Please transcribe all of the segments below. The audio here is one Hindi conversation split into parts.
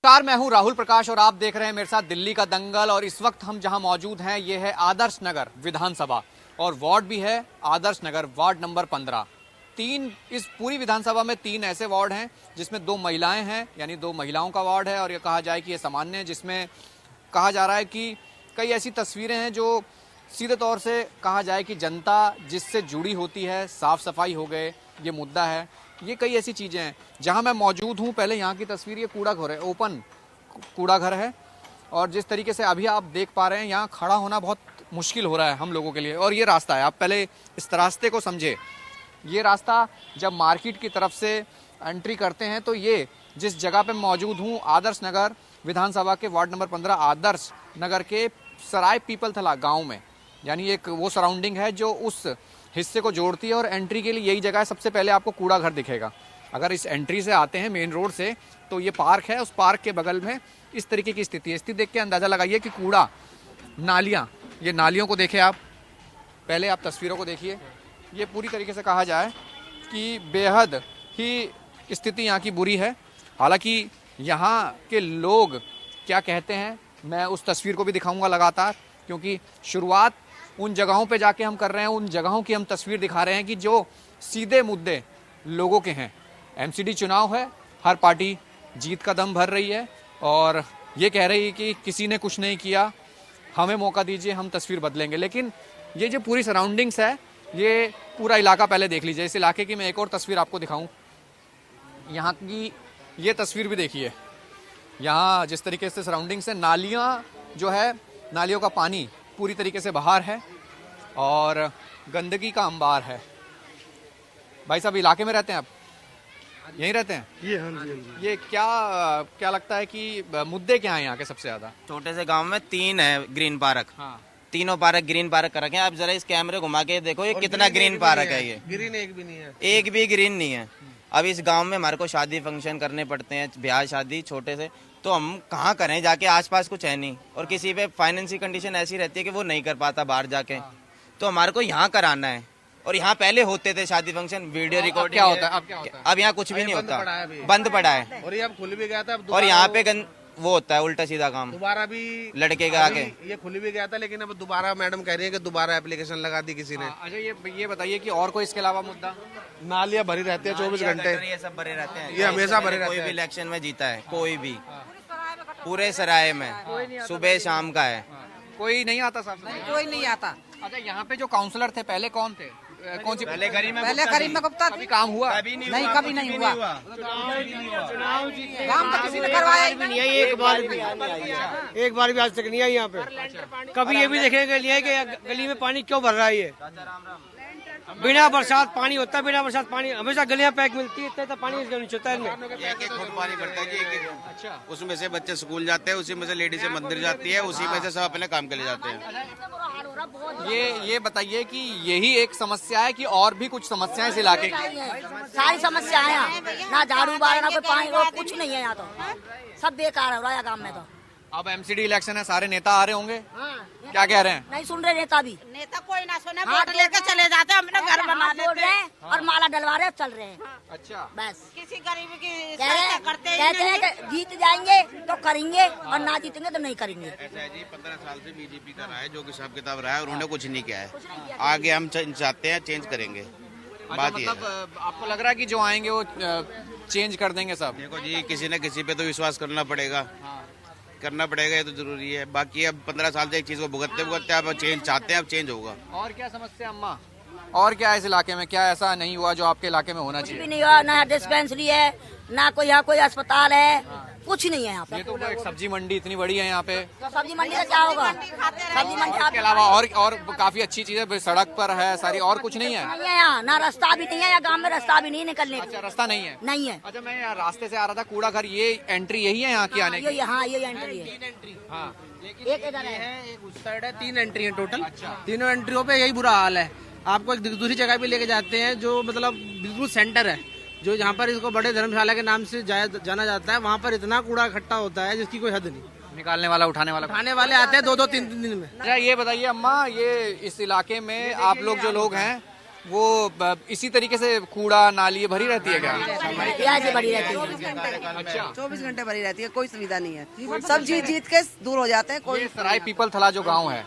नमस्कार, मैं हूं राहुल प्रकाश और आप देख रहे हैं मेरे साथ दिल्ली का दंगल। और इस वक्त हम जहां मौजूद हैं ये है आदर्श नगर विधानसभा और वार्ड भी है आदर्श नगर वार्ड नंबर 15। इस पूरी विधानसभा में 3 ऐसे वार्ड हैं जिसमें 2 महिलाएं हैं, यानी 2 महिलाओं का वार्ड है। और ये कहा जाए कि ये सामान्य है, जिसमें कहा जा रहा है कि कई ऐसी तस्वीरें हैं जो सीधे तौर से कहा जाए कि जनता जिससे जुड़ी होती है, साफ सफाई हो गए, ये मुद्दा है, ये कई ऐसी चीज़ें हैं। जहां मैं मौजूद हूं, पहले यहाँ की तस्वीर, ये कूड़ा घर है, ओपन कूड़ा घर है। और जिस तरीके से अभी आप देख पा रहे हैं, यहाँ खड़ा होना बहुत मुश्किल हो रहा है हम लोगों के लिए। और ये रास्ता है, आप पहले इस रास्ते को समझे। ये रास्ता जब मार्केट की तरफ से एंट्री करते हैं तो ये जिस जगह पे मौजूद हूँ, आदर्श नगर विधानसभा के वार्ड नंबर 15 आदर्श नगर के सराय पीपलथला गाँव में, यानी एक वो सराउंडिंग है जो उस हिस्से को जोड़ती है। और एंट्री के लिए यही जगह है। सबसे पहले आपको कूड़ा घर दिखेगा। अगर इस एंट्री से आते हैं मेन रोड से तो ये पार्क है, उस पार्क के बगल में इस तरीके की स्थिति है। स्थिति देख के अंदाज़ा लगाइए कि कूड़ा, नालियाँ, ये नालियों को देखें आप, पहले आप तस्वीरों को देखिए। ये पूरी तरीके से कहा जाए कि बेहद ही स्थिति यहाँ की बुरी है। हालांकि यहाँ के लोग क्या कहते हैं मैं उस तस्वीर को भी दिखाऊंगा लगातार, क्योंकि शुरुआत उन जगहों पे जाके हम कर रहे हैं, उन जगहों की हम तस्वीर दिखा रहे हैं कि जो सीधे मुद्दे लोगों के हैं। एमसीडी चुनाव है, हर पार्टी जीत का दम भर रही है और ये कह रही है कि किसी ने कुछ नहीं किया, हमें मौका दीजिए, हम तस्वीर बदलेंगे। लेकिन ये जो पूरी सराउंडिंग्स है, ये पूरा इलाका पहले देख लीजिए। इस इलाके की मैं एक और तस्वीर आपको दिखाऊं, यहाँ की ये तस्वीर भी देखिए। यहाँ जिस तरीके से सराउंडिंग्स है, नालियाँ जो है, नालियों का पानी पूरी तरीके से बाहर है और गंदगी का अंबार है। भाई साहब, इलाके में रहते हैं आप? यहीं रहते हैं? ये हाँ जी, हाँ जी। ये क्या लगता है कि मुद्दे क्या हैं यहाँ के सबसे ज्यादा? छोटे से गांव में 3 है ग्रीन पार्क। हाँ। तीनों पार्क ग्रीन पार्क कर रखे हैं। आप जरा इस कैमरे घुमा के देखो, ये कितना ग्रीन पार्क है। ये ग्रीन एक भी नहीं है, एक भी ग्रीन नहीं है। अब इस गांव में हमारे को शादी फंक्शन करने पड़ते हैं, ब्याह शादी छोटे से, तो हम कहाँ करें जाके? आसपास कुछ है नहीं और किसी पे फाइनेंशियल कंडीशन ऐसी रहती है कि वो नहीं कर पाता बाहर जाके, तो हमारे को यहाँ कराना है। और यहाँ पहले होते थे शादी फंक्शन, वीडियो रिकॉर्डिंग। क्या होता है अब? क्या होता है अब यहाँ कुछ भी नहीं होता, बंद पड़ा है। और ये अब खुल भी गया था। और यहाँ पे वो होता है उल्टा सीधा काम, दोबारा भी लड़के के आगे। ये खुल भी गया था, लेकिन अब दोबारा मैडम कह रही है कि दोबारा एप्लीकेशन लगा दी किसी ने। अच्छा, ये बताइए कि और कोई इसके अलावा मुद्दा? नालियाँ भरी रहती है 24 घंटे, ये सब भरे रहते हैं, ये हमेशा भरे रहते कोई हैं। भी इलेक्शन में जीता है, कोई भी पूरे सराय में सुबह शाम का है। कोई नहीं आता साहब? कोई नहीं आता। अच्छा, यहाँ पे जो काउंसलर थे पहले कौन थे? कौन सी? पहले करीम में गुप्ता कभी काम हुआ? नहीं, कभी नहीं हुआ। काम तो किसी ने करवाया ही नहीं है। एक बार भी आज तक नहीं आई यहाँ पे। कभी ये भी देखने के लिए कि गली में पानी क्यों भर रहा है। ये बिना बरसात पानी होता है, बिना बरसात पानी हमेशा गलियां पैक मिलती है, इतना पानी इसके नीचे होता है इनमें। एक खुद पानी पड़ता है जी, एक अच्छा, उसमें से बच्चे स्कूल जाते हैं, उसी में से लेडीज मंदिर जाती है, उसी में से सब अपने काम के लिए जाते हैं। ये बताइए कि यही एक समस्या है कि और भी कुछ समस्याएं इस इलाके की? सारी समस्याएं हैं, ना झाड़ू बार, ना कोई पानी, कुछ नहीं है यहाँ तो। सब बेकार हो रहा है गाँव में तो। अब एमसीडी इलेक्शन है, सारे नेता आ रहे होंगे, क्या कह रहे हैं? नहीं सुन रहे नेता भी। नेता कोई ना सुने, वोट लेके चले जाते हैं, अपना घर बना बोल रहे हैं और माला डलवा रहे चल रहे हैं। अच्छा, बस किसी गरीब की कह रहे हैं, करते ही कहते हैं कि जीत जाएंगे तो करेंगे और ना जीतेंगे तो नहीं करेंगे। ऐसा है जी, 15 साल से बीजेपी का रहा है, जो कि हिसाब किताब रहा है, और उन्होंने कुछ नहीं किया है। आगे हम चाहते हैं चेंज करेंगे। अच्छा, बात ये है। मतलब आपको लग रहा है कि जो आएंगे वो चेंज कर देंगे सब? देखो जी, किसी न किसी पे तो विश्वास करना पड़ेगा, करना पड़ेगा, ये तो जरूरी है। बाकी अब 15 साल से एक चीज को भुगतते भुगतते अब चेंज चाहते हैं, अब चेंज होगा। और क्या समस्या अम्मा? और क्या है इस इलाके में? क्या ऐसा नहीं हुआ जो आपके इलाके में होना कुछ भी चाहिए? नहीं हुआ, ना डिस्पेंसरी है, ना कोई यहाँ कोई अस्पताल है, कुछ नहीं है यहाँ पे। ये तो एक सब्जी मंडी इतनी बड़ी है यहाँ पे, तो सब्जी मंडी से क्या होगा? सब्जी मंडी इसके अलावा और काफी अच्छी चीजें सड़क पर है सारी, और कुछ नहीं है? नहीं है यहाँ, ना रास्ता भी नहीं है यहाँ, गाँव में रास्ता भी नहीं है निकलने अच्छा, का। रास्ता नहीं है? नहीं है। अच्छा, मैं यहाँ रास्ते से आ रहा था, कूड़ा घर, ये एंट्री यही है यहाँ की आने की? हाँ, ये एंट्री है। हाँ, एक इधर है, एक उस साइड है, 3 एंट्री है टोटल। तीनों एंट्रियों पे यही बुरा हाल है। आपको एक दूसरी जगह भी लेके जाते हैं जो मतलब बिल्कुल सेंटर है, जो जहाँ पर इसको बड़े धर्मशाला के नाम से जाना जाता है। वहाँ पर इतना कूड़ा इकट्ठा होता है जिसकी कोई हद नहीं। निकालने वाला, उठाने वाला? उठाने वाले आते हैं 2-2 3-3 दिन में। अच्छा, ये बताइए अम्मा, ये इस इलाके में आप लोग जो लोग हैं, वो इसी तरीके से कूड़ा नाली भरी रहती है क्या? ऐसे बड़ी रहती है। अच्छा, 24 घंटे भरी रहती है, कोई सुविधा नहीं है। सब जीत जीत के दूर हो जाते हैं। कोई ये सराय पीपल थला जो गांव है,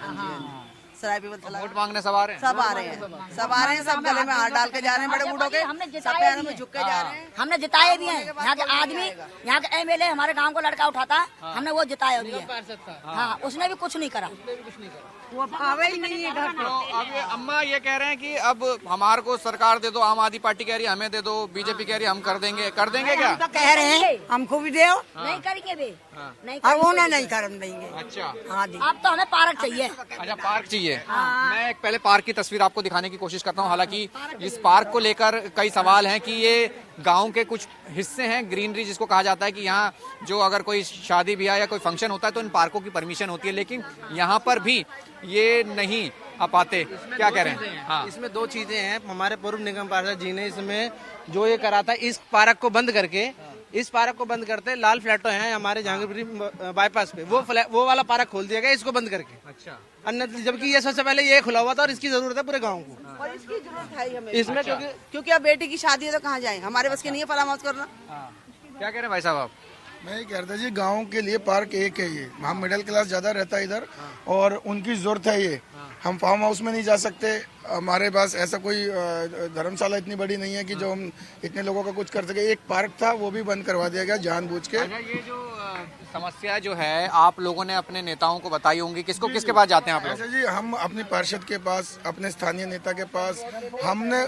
सराय पीपल थला वोट मांगने सब आ रहे हैं। सब आ रहे हैं, सब आ रहे हैं, सब गले में हाथ डाल के जा रहे हैं, बड़े बूढ़ों के हमने सब जिताए पैरों भी में हैं। झुक के जा रहे हैं। हमने जिताए भी हैं। यहाँ के आदमी, यहाँ के एमएलए हमारे गांव को लड़का उठाता है, हमने वो जिताया भी है। हाँ, उसने भी कुछ नहीं करा। वो आवे ही नहीं है घर तो अब ये अम्मा ये कह रहे हैं कि अब हमारे को सरकार दे दो, आम आदमी पार्टी कह रही है हमें दे दो, बीजेपी कह रही है हम कर देंगे क्या? तो कह रहे हैं हमको भी दो, नहीं करेंगे वे, नहीं अब करेंगे। उन्हें नहीं कर देंगे। अच्छा हाँ जी, अब तो हमें पार्क चाहिए। अच्छा, पार्क चाहिए। मैं एक पहले पार्क की तस्वीर आपको दिखाने की कोशिश करता हूँ। हालांकि इस पार्क को लेकर कई सवाल हैं कि ये गांव के कुछ हिस्से हैं, ग्रीनरी जिसको कहा जाता है कि यहाँ जो अगर कोई शादी ब्याह या कोई फंक्शन होता है तो इन पार्कों की परमिशन होती है, लेकिन यहाँ पर भी ये नहीं आ पाते। क्या कह रहे हैं? हाँ, इसमें दो चीजें हैं। हमारे पूर्व निगम पार्षद जी ने इसमें जो ये करा था, इस पार्क को बंद करके, इस पार्क को बंद करते लाल फ्लैटो हैं हमारे जहांगीरपुरी बाईपास पे, वो वाला पार्क खोल दिया गया इसको बंद करके। अच्छा, अन्य जबकि ये सबसे पहले ये खुला हुआ था और इसकी जरूरत है पूरे गांव को। और इसकी जरूरत है हमें इसमें क्योंकि अब बेटी की शादी है तो कहाँ जाए, हमारे बस की नहीं है परामर्श करना। क्या कह रहे हैं भाई साहब आप? मैं ये कह रहा था जी, गांव के लिए पार्क एक है ये। हम मिडिल क्लास ज्यादा रहता है इधर और उनकी जरूरत है ये। हम फार्म हाउस में नहीं जा सकते, हमारे पास ऐसा कोई धर्मशाला इतनी बड़ी नहीं है कि जो हम इतने लोगों का कुछ कर सके। एक पार्क था वो भी बंद करवा दिया गया जानबूझ के। अच्छा, ये जो समस्या जो है आप लोगों ने अपने नेताओं को बताई होंगी, किसके पास जाते हैं आप लोग? ऐसा जी, हम अपने पार्षद के पास, अपने स्थानीय नेता के पास हमने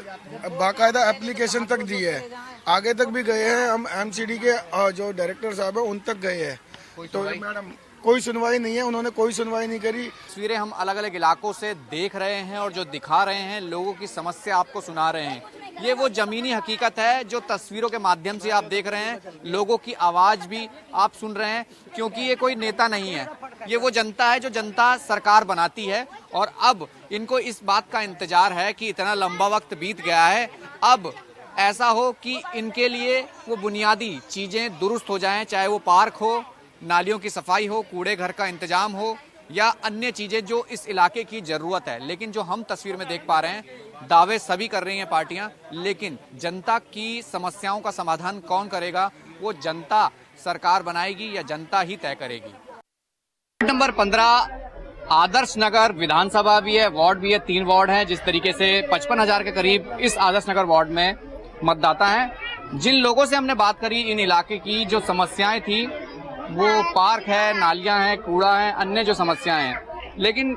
बाकायदा एप्लीकेशन तक दी है, आगे तक भी गए हैं। हम एमसीडी के जो डायरेक्टर साहब है उन तक गए हैं, तो मैडम कोई सुनवाई नहीं है, उन्होंने कोई सुनवाई नहीं करी। तस्वीरें हम अलग अलग इलाकों से देख रहे हैं और जो दिखा रहे हैं, लोगों की समस्या आपको सुना रहे हैं। ये वो जमीनी हकीकत है जो तस्वीरों के माध्यम से आप देख रहे हैं। लोगों की आवाज भी आप सुन रहे हैं, क्योंकि ये कोई नेता नहीं है, ये वो जनता है जो जनता सरकार बनाती है। और अब इनको इस बात का इंतजार है कि इतना लंबा वक्त बीत गया है, अब ऐसा हो कि इनके लिए वो बुनियादी चीजें दुरुस्त हो जाएं, चाहे वो पार्क हो, नालियों की सफाई हो, कूड़े घर का इंतजाम हो या अन्य चीजें जो इस इलाके की जरूरत है। लेकिन जो हम तस्वीर में देख पा रहे हैं, दावे सभी कर रही हैं पार्टियां, लेकिन जनता की समस्याओं का समाधान कौन करेगा, वो जनता सरकार बनाएगी या जनता ही तय करेगी। वार्ड नंबर 15 आदर्श नगर विधानसभा भी है, वार्ड भी है, 3 वार्ड है। जिस तरीके से 55,000 के करीब इस आदर्श नगर वार्ड में मतदाता हैं। जिन लोगों से हमने बात करी, इन इलाके की जो समस्याएं थी, वो पार्क है, नालियां हैं, कूड़ा है, अन्य जो समस्याएं हैं, लेकिन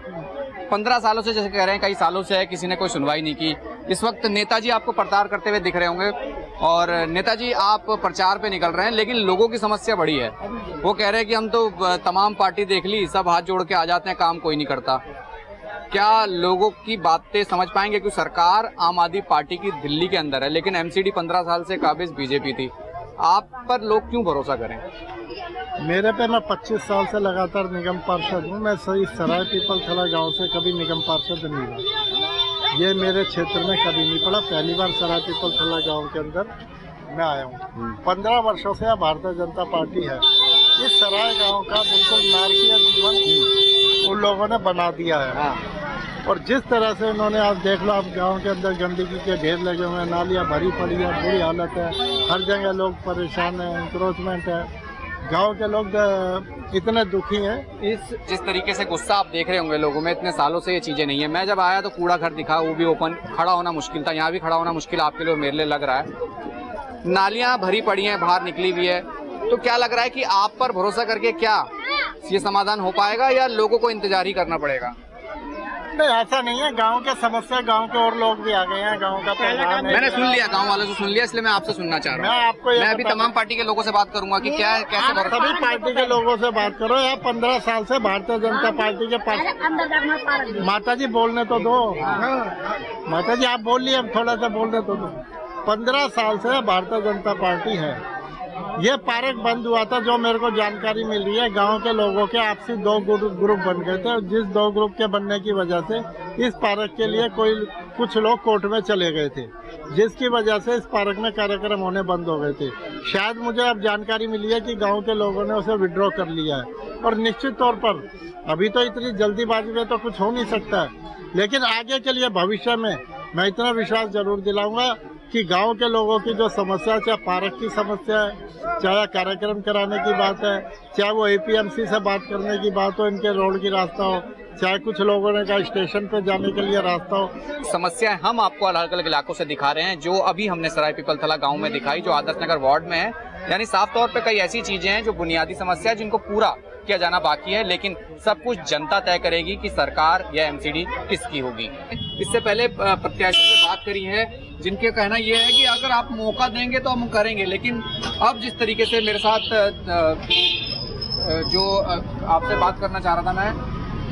15 सालों से, जैसे कह रहे हैं कई सालों से है, किसी ने कोई सुनवाई नहीं की। इस वक्त नेताजी आपको प्रचार करते हुए दिख रहे होंगे और नेताजी आप प्रचार पे निकल रहे हैं, लेकिन लोगों की समस्या बड़ी है। वो कह रहे हैं कि हम तो तमाम पार्टी देख ली, सब हाथ जोड़ के आ जाते हैं, काम कोई नहीं करता। क्या लोगों की बातें समझ पाएंगे? क्योंकि सरकार आम आदमी पार्टी की दिल्ली के अंदर है, लेकिन एमसीडी 15 साल से काबिज बीजेपी थी। आप पर लोग क्यों भरोसा करें? मेरे पे, मैं 25 साल से लगातार निगम पार्षद हूँ। मैं सही सराय पीपल थला गांव से कभी निगम पार्षद नहीं हुआ, ये मेरे क्षेत्र में कभी नहीं पड़ा। पहली बार सराय पीपल थला गांव के अंदर मैं आया हूँ। 15 वर्षों से भारतीय जनता पार्टी है। इस सराय गांव का बिल्कुल नारकीय जीवन उन लोगों ने बना दिया है। और जिस तरह से उन्होंने, आप देख लो, आप गांव के अंदर गंदगी के ढेर लगे हुए हैं, नालियाँ भरी पड़ी है, बुरी हालत है, हर जगह लोग परेशान हैं, इंक्रोचमेंट है, गांव के लोग इतने दुखी हैं। जिस तरीके से गुस्सा आप देख रहे होंगे लोगों में, इतने सालों से ये चीजें नहीं है। मैं जब आया तो कूड़ा घर दिखा, वो भी ओपन, खड़ा होना मुश्किल था। यहाँ भी खड़ा होना मुश्किल आपके लिए, मेरे लिए लग रहा है। नालियां भरी पड़ी हैं, बाहर निकली हुई है, तो क्या लग रहा है कि आप पर भरोसा करके क्या ये समाधान हो पाएगा या लोगों को इंतजार ही करना पड़ेगा? नहीं, ऐसा नहीं है। गांव के समस्या, गांव के और लोग भी आ गए हैं, गांव का पहचान है। मैंने सुन लिया, गांव वालों से सुन लिया, इसलिए मैं आपसे सुनना चाह रहा हूँ। मैं अभी तमाम पार्टी के लोगों से बात करूंगा कि क्या कैसे भरोसा। सभी पार्टी के लोगों से बात करो। यार 15 साल से भारतीय जनता पार्टी के पास। माता जी बोलने तो दो, माता जी आप बोल लिए, अब थोड़ा सा बोलने तो दो। 15 साल से भारतीय जनता पार्टी है। ये पार्क बंद हुआ था, जो मेरे को जानकारी मिल रही है, गांव के लोगों के आपसी 2 ग्रुप बन गए थे, और जिस 2 ग्रुप के बनने की वजह से इस पार्क के लिए कुछ लोग कोर्ट में चले गए थे, जिसकी वजह से इस पार्क में कार्यक्रम होने बंद हो गए थे। शायद मुझे अब जानकारी मिली है कि गांव के लोगों ने उसे विड्रॉ कर लिया है। और निश्चित तौर पर अभी तो इतनी जल्दीबाजी में तो कुछ हो नहीं सकता है, लेकिन आगे के लिए भविष्य में मैं इतना विश्वास जरूर दिलाऊंगा कि गांव के लोगों की जो समस्या, चाहे पार्क की समस्या है, चाहे कार्यक्रम कराने की बात है, चाहे वो एपीएमसी से बात करने की बात हो, इनके रोड की रास्ता हो, चाहे कुछ लोगों ने कहा स्टेशन पे जाने के लिए रास्ता हो। समस्याएं हम आपको अलग अलग इलाकों से दिखा रहे हैं। जो अभी हमने सराय पीपलथला गांव में दिखाई, जो आदर्श नगर वार्ड में है, यानी साफ तौर पे कई ऐसी चीजें हैं जो बुनियादी समस्या है जिनको पूरा किया जाना बाकी है, लेकिन सब कुछ जनता तय करेगी कि सरकार या एमसीडी किसकी होगी। इससे पहले प्रत्याशी से बात करी है, जिनके कहना यह है कि अगर आप मौका देंगे तो हम करेंगे, लेकिन अब जिस तरीके से मेरे साथ जो आपसे बात करना चाह रहा था मैं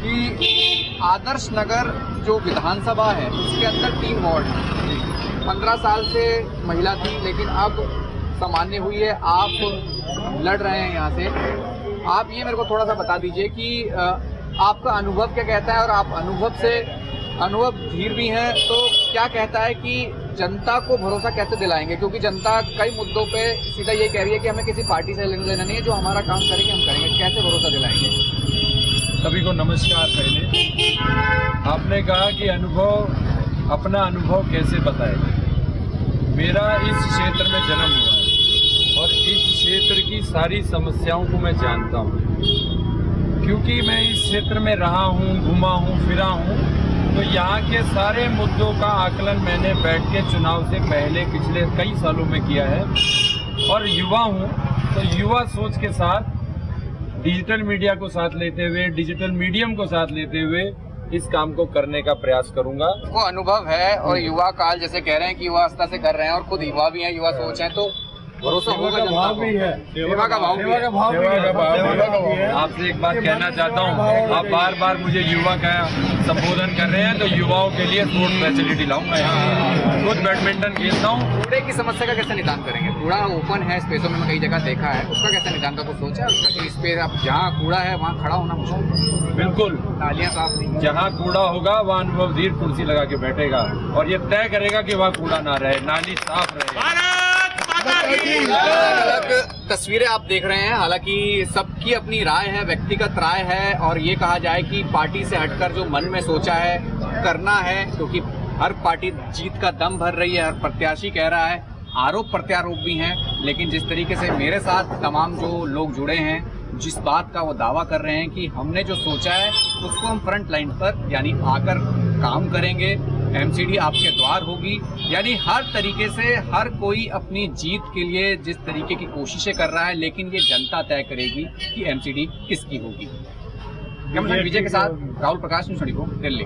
कि आदर्श नगर जो विधानसभा है उसके अंदर 3 वार्ड हैं। 15 साल से महिला थी, लेकिन अब सामान्य हुई है, आप लड़ रहे हैं यहाँ से। आप ये मेरे को थोड़ा सा बता दीजिए कि आपका अनुभव क्या कहता है, और आप अनुभवधीर भी हैं, तो क्या कहता है कि जनता को भरोसा कैसे दिलाएंगे, क्योंकि जनता कई मुद्दों पे सीधा ये कह रही है कि हमें किसी पार्टी से लेना नहीं है, जो हमारा काम करेंगे हम करेंगे। कैसे भरोसा दिलाएंगे? सभी को नमस्कार। पहले आपने कहा कि अपना अनुभव कैसे बताए। मेरा इस क्षेत्र में जन्म हुआ है और इस क्षेत्र की सारी समस्याओं को मैं जानता हूँ, क्योंकि मैं इस क्षेत्र में रहा हूँ, घुमा हूँ, फिरा हूँ, तो यहाँ के सारे मुद्दों का आकलन मैंने बैठ के चुनाव से पहले पिछले कई सालों में किया है। और युवा हूँ तो युवा सोच के साथ डिजिटल मीडिया को साथ लेते हुए, डिजिटल मीडियम को साथ लेते हुए इस काम को करने का प्रयास करूंगा। को अनुभव है और युवा काल जैसे कह रहे हैं कि युवा अवस्था से कर रहे हैं और खुद युवा भी हैं, युवा सोच हैं, तो भरोसा होगा जनता को। सेवा का भाव भी है। आपसे एक बात कहना चाहता हूँ, आप बार बार मुझे युवा का संबोधन कर रहे हैं, तो युवाओं के लिए स्पोर्ट्स फैसिलिटी लाऊंगा यहाँ। खुद बैडमिंटन खेलता हूँ। कूड़े की समस्या का कैसे निदान करेंगे? कूड़ा ओपन है स्पेसों में, कई जगह देखा है, उसका कैसे निदान का कुछ सोचा है उसका, कि स्पेस अब जहाँ कूड़ा है वहाँ खड़ा होना मुश्किल? बिल्कुल, नालियाँ साफ नहीं, जहाँ कूड़ा होगा वहाँ अनुभवधीर कुर्सी लगा के बैठेगा और ये तय करेगा कि वहाँ कूड़ा ना रहे, नाली साफ रहे। अलग तस्वीरें आप देख रहे हैं। हालांकि सबकी अपनी राय है, व्यक्तिगत राय है, और ये कहा जाए कि पार्टी से हटकर जो मन में सोचा है करना है, क्योंकि हर पार्टी जीत का दम भर रही है, हर प्रत्याशी कह रहा है, आरोप प्रत्यारोप भी हैं, लेकिन जिस तरीके से मेरे साथ तमाम जो लोग जुड़े हैं, जिस बात का वो दावा कर रहे हैं कि हमने जो सोचा है उसको हम फ्रंट लाइन पर यानी आकर काम करेंगे, एमसीडी आपके द्वार होगी, यानी हर तरीके से हर कोई अपनी जीत के लिए जिस तरीके की कोशिशें कर रहा है, लेकिन ये जनता तय करेगी कि एमसीडी किसकी होगी। कैमरामैन विजय के साथ राहुल प्रकाश, न्यूज़ 24 दिल्ली।